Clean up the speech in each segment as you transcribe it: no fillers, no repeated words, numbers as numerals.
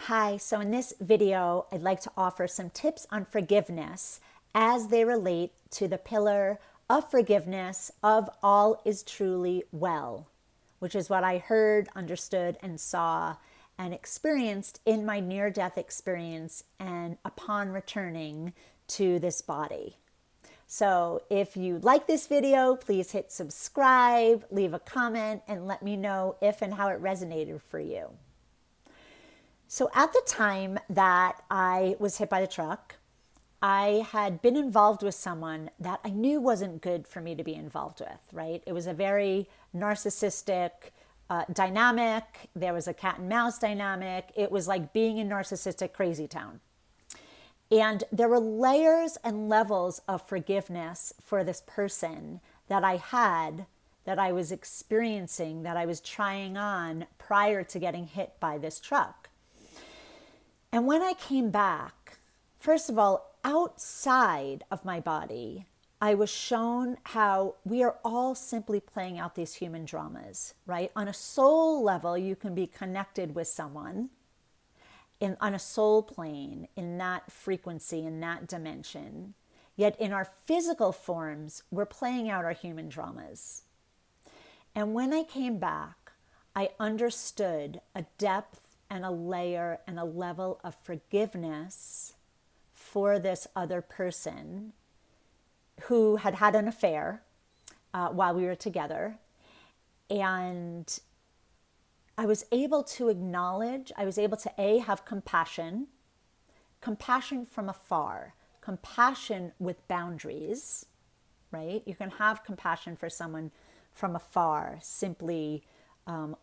Hi, so in this video, I'd like to offer some tips on forgiveness as they relate to the pillar of forgiveness of all is truly well, which is what I heard, understood, and saw and experienced in my near-death experience and upon returning to this body. So if you like this video, please hit subscribe, leave a comment, and let me know if and how it resonated for you. So at the time that I was hit by the truck, I had been involved with someone that I knew wasn't good for me to be involved with, right? It was a very narcissistic dynamic. There was a cat and mouse dynamic. It was like being in narcissistic crazy town. And there were layers and levels of forgiveness for this person that I had, that I was experiencing, that I was trying on prior to getting hit by this truck. And when I came back, first of all, outside of my body, I was shown how we are all simply playing out these human dramas, right? On a soul level, you can be connected with someone on a soul plane, in that frequency, in that dimension. Yet in our physical forms, we're playing out our human dramas. And when I came back, I understood a depth and a layer and a level of forgiveness for this other person who had had an affair while we were together. And I was able to acknowledge, I was able to have compassion from afar, compassion with boundaries, right? You can have compassion for someone from afar, simply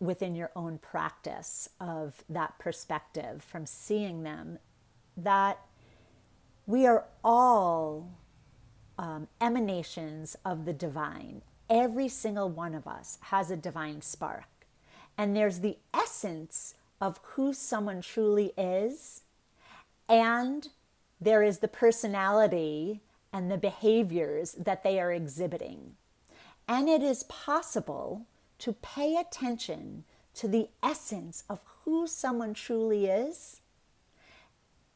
within your own practice of that perspective, from seeing them, that we are all emanations of the divine. Every single one of us has a divine spark. And there's the essence of who someone truly is, and there is the personality and the behaviors that they are exhibiting. And it is possible to pay attention to the essence of who someone truly is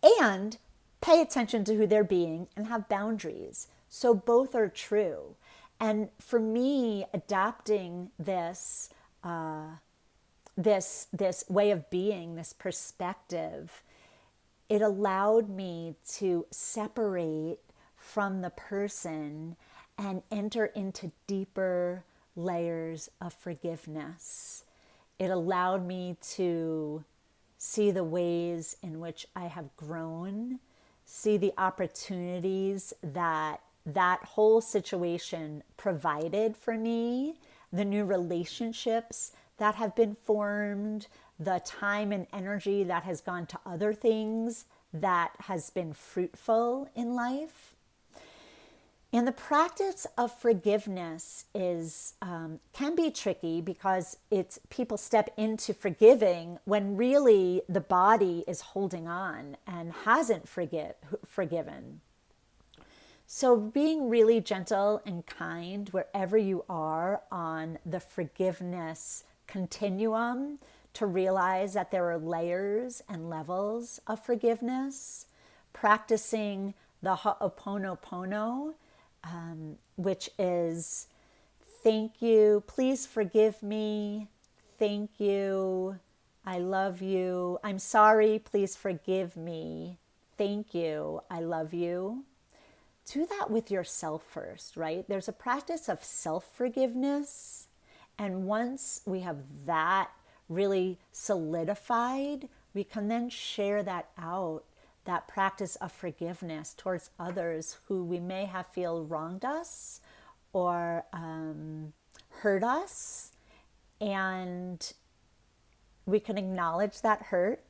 and pay attention to who they're being and have boundaries. So both are true. And for me, adapting this way of being, this perspective, it allowed me to separate from the person and enter into deeper layers of forgiveness. It allowed me to see the ways in which I have grown, see the opportunities that whole situation provided for me, the new relationships that have been formed, the time and energy that has gone to other things that has been fruitful in life. And the practice of forgiveness is can be tricky because people step into forgiving when really the body is holding on and hasn't forgiven. So being really gentle and kind wherever you are on the forgiveness continuum, to realize that there are layers and levels of forgiveness, practicing the Ho'oponopono, which is thank you, please forgive me, thank you, I love you, I'm sorry, please forgive me, thank you, I love you. Do that with yourself first, right? There's a practice of self-forgiveness. And once we have that really solidified, we can then share that out, that practice of forgiveness towards others who we may have feel wronged us or hurt us. And we can acknowledge that hurt.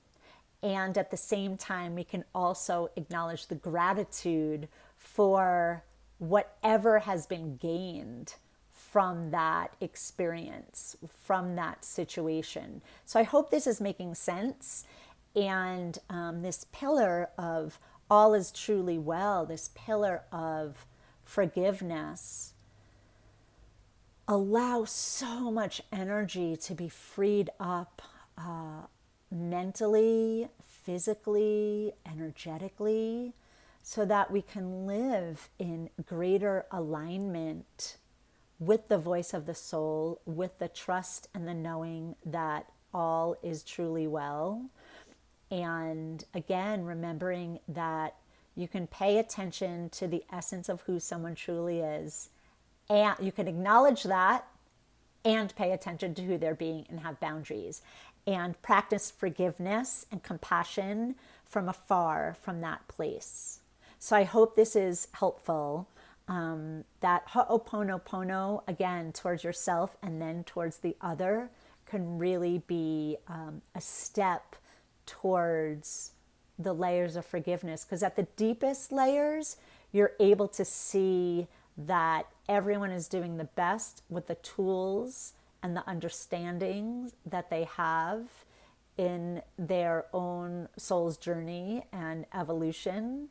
And at the same time, we can also acknowledge the gratitude for whatever has been gained from that experience, from that situation. So I hope this is making sense. And this pillar of all is truly well, this pillar of forgiveness, allows so much energy to be freed up mentally, physically, energetically, so that we can live in greater alignment with the voice of the soul, with the trust and the knowing that all is truly well. And again, remembering that you can pay attention to the essence of who someone truly is, and you can acknowledge that and pay attention to who they're being and have boundaries, and practice forgiveness and compassion from afar from that place. So I hope this is helpful. That ho'oponopono, again, towards yourself and then towards the other, can really be a step towards the layers of forgiveness. Because at the deepest layers, you're able to see that everyone is doing the best with the tools and the understanding that they have in their own soul's journey and evolution.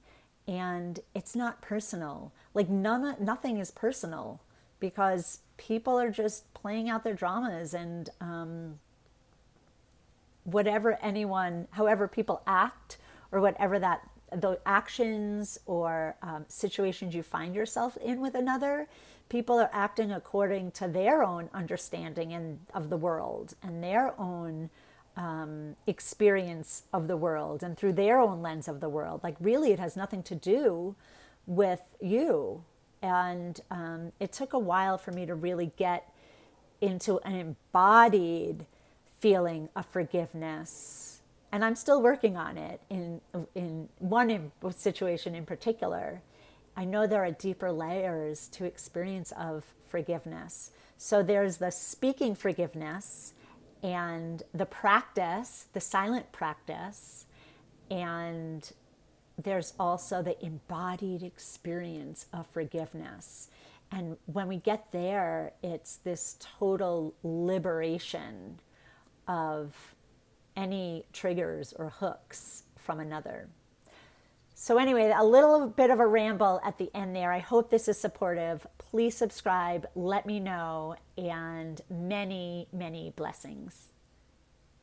And it's not personal. Like nothing is personal, because people are just playing out their dramas, and however people act, or whatever that the actions or situations you find yourself in with another, people are acting according to their own understanding of the world and their own experience of the world, and through their own lens of the world. Like really, it has nothing to do with you. And it took a while for me to really get into an embodied feeling of forgiveness, and I'm still working on it. In one situation in particular, I know there are deeper layers to experience of forgiveness. So there's the speaking forgiveness, and the practice, the silent practice, and there's also the embodied experience of forgiveness. And when we get there, it's this total liberation of any triggers or hooks from another. So anyway, a little bit of a ramble at the end there. I hope this is supportive. Please subscribe, let me know, and many, many blessings.